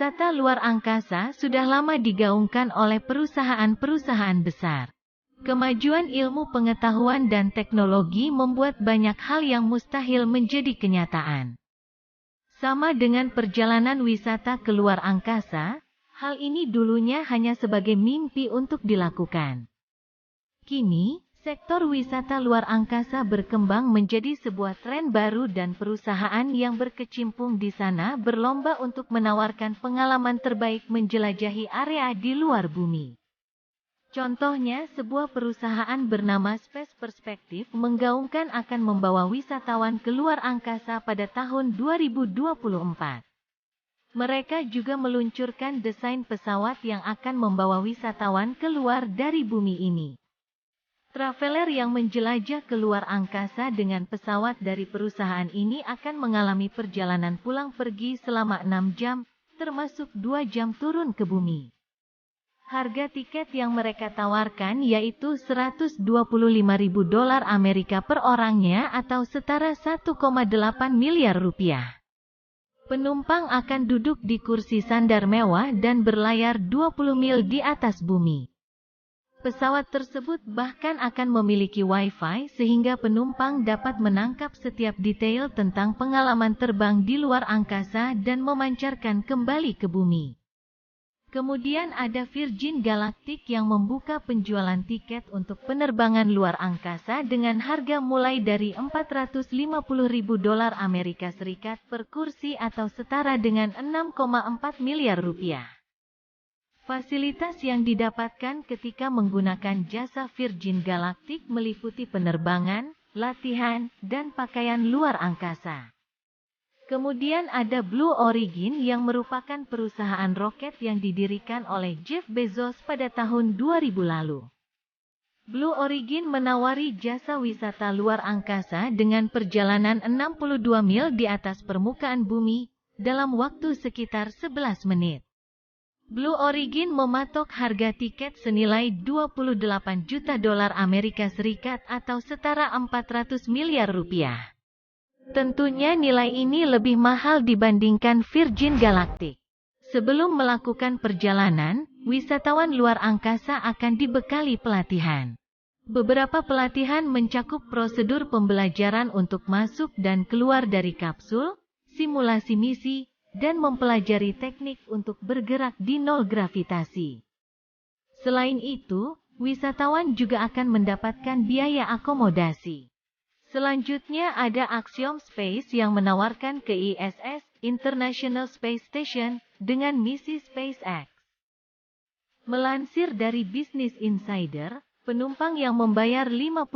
Wisata luar angkasa sudah lama digaungkan oleh perusahaan-perusahaan besar. Kemajuan ilmu pengetahuan dan teknologi membuat banyak hal yang mustahil menjadi kenyataan. Sama dengan perjalanan wisata ke luar angkasa, hal ini dulunya hanya sebagai mimpi untuk dilakukan. Kini, sektor wisata luar angkasa berkembang menjadi sebuah tren baru dan perusahaan yang berkecimpung di sana berlomba untuk menawarkan pengalaman terbaik menjelajahi area di luar bumi. Contohnya, sebuah perusahaan bernama Space Perspective menggaungkan akan membawa wisatawan ke luar angkasa pada tahun 2024. Mereka juga meluncurkan desain pesawat yang akan membawa wisatawan keluar dari bumi ini. Traveler yang menjelajah ke luar angkasa dengan pesawat dari perusahaan ini akan mengalami perjalanan pulang pergi selama 6 jam, termasuk 2 jam turun ke bumi. Harga tiket yang mereka tawarkan yaitu $125.000 Amerika per orangnya atau setara 1,8 miliar rupiah. Penumpang akan duduk di kursi sandar mewah dan berlayar 20 mil di atas bumi. Pesawat tersebut bahkan akan memiliki Wi-Fi sehingga penumpang dapat menangkap setiap detail tentang pengalaman terbang di luar angkasa dan memancarkan kembali ke bumi. Kemudian ada Virgin Galactic yang membuka penjualan tiket untuk penerbangan luar angkasa dengan harga mulai dari $450.000 Amerika Serikat per kursi atau setara dengan 6,4 miliar rupiah. Fasilitas yang didapatkan ketika menggunakan jasa Virgin Galactic meliputi penerbangan, latihan, dan pakaian luar angkasa. Kemudian ada Blue Origin yang merupakan perusahaan roket yang didirikan oleh Jeff Bezos pada tahun 2000 lalu. Blue Origin menawari jasa wisata luar angkasa dengan perjalanan 62 mil di atas permukaan bumi dalam waktu sekitar 11 menit. Blue Origin mematok harga tiket senilai $28 juta Amerika Serikat atau setara 400 miliar rupiah. Tentunya nilai ini lebih mahal dibandingkan Virgin Galactic. Sebelum melakukan perjalanan, wisatawan luar angkasa akan dibekali pelatihan. Beberapa pelatihan mencakup prosedur pembelajaran untuk masuk dan keluar dari kapsul, simulasi misi, dan mempelajari teknik untuk bergerak di nol gravitasi. Selain itu, wisatawan juga akan mendapatkan biaya akomodasi. Selanjutnya ada Axiom Space yang menawarkan ke ISS, International Space Station, dengan misi SpaceX. Melansir dari Business Insider, penumpang yang membayar $55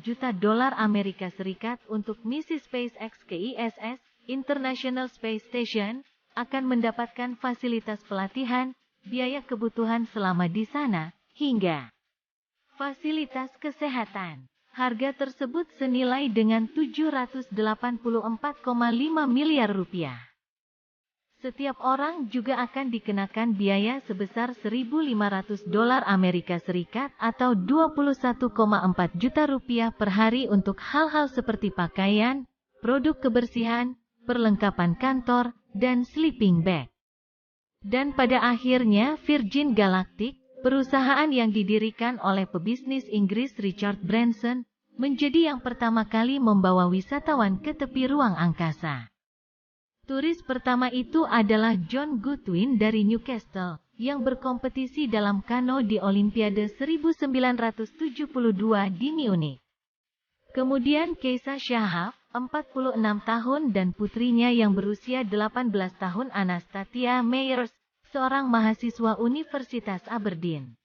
juta Amerika Serikat untuk misi SpaceX ke ISS, International Space Station, akan mendapatkan fasilitas pelatihan, biaya kebutuhan selama di sana, hingga fasilitas kesehatan. Harga tersebut senilai dengan $784,5 miliar rupiah. Setiap orang juga akan dikenakan biaya sebesar $1.500 Amerika Serikat atau 21,4 juta rupiah per hari untuk hal-hal seperti pakaian, produk kebersihan, perlengkapan kantor, dan sleeping bag. Dan pada akhirnya Virgin Galactic, perusahaan yang didirikan oleh pebisnis Inggris Richard Branson, menjadi yang pertama kali membawa wisatawan ke tepi ruang angkasa. Turis pertama itu adalah John Goodwin dari Newcastle, yang berkompetisi dalam kano di Olimpiade 1972 di Munich. Kemudian Keisha Shahab, 46 tahun dan putrinya yang berusia 18 tahun Anastasia Meyers, seorang mahasiswa Universitas Aberdeen.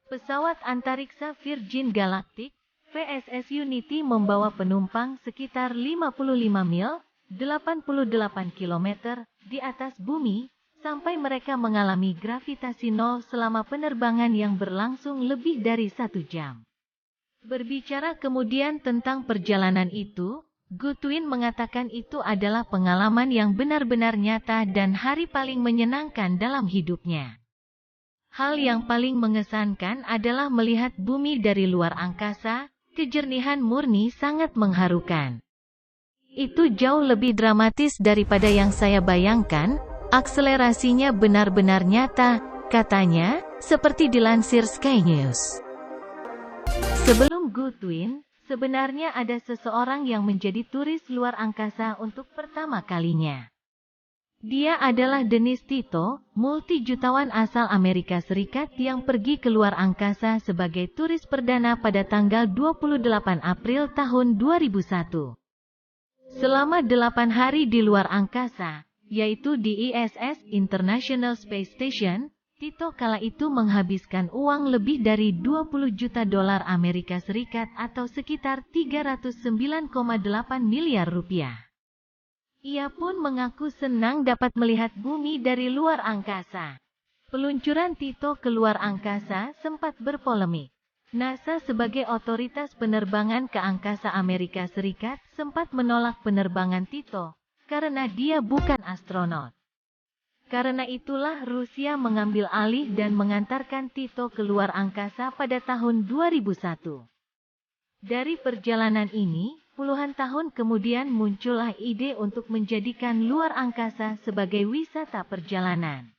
Pesawat antariksa Virgin Galactic, VSS Unity membawa penumpang sekitar 55 mil, 88 km, di atas bumi, sampai mereka mengalami gravitasi nol selama penerbangan yang berlangsung lebih dari 1 jam. Berbicara kemudian tentang perjalanan itu, Goodwin mengatakan itu adalah pengalaman yang benar-benar nyata dan hari paling menyenangkan dalam hidupnya. Hal yang paling mengesankan adalah melihat bumi dari luar angkasa, kejernihan murni sangat mengharukan. Itu jauh lebih dramatis daripada yang saya bayangkan, Akselerasinya benar-benar nyata, katanya, seperti dilansir Sky News. Sebelum Goodwin, sebenarnya ada seseorang yang menjadi turis luar angkasa untuk pertama kalinya. Dia adalah Dennis Tito, multi-jutawan asal Amerika Serikat yang pergi ke luar angkasa sebagai turis perdana pada tanggal 28 April tahun 2001. Selama 8 hari di luar angkasa, yaitu di ISS International Space Station, Tito kala itu menghabiskan uang lebih dari 20 juta dolar Amerika Serikat atau sekitar 309,8 miliar rupiah. Ia pun mengaku senang dapat melihat bumi dari luar angkasa. Peluncuran Tito ke luar angkasa sempat berpolemik. NASA sebagai otoritas penerbangan ke angkasa Amerika Serikat sempat menolak penerbangan Tito, karena dia bukan astronot. Karena itulah Rusia mengambil alih dan mengantarkan Tito ke luar angkasa pada tahun 2001. Dari perjalanan ini, puluhan tahun kemudian muncullah ide untuk menjadikan luar angkasa sebagai wisata perjalanan.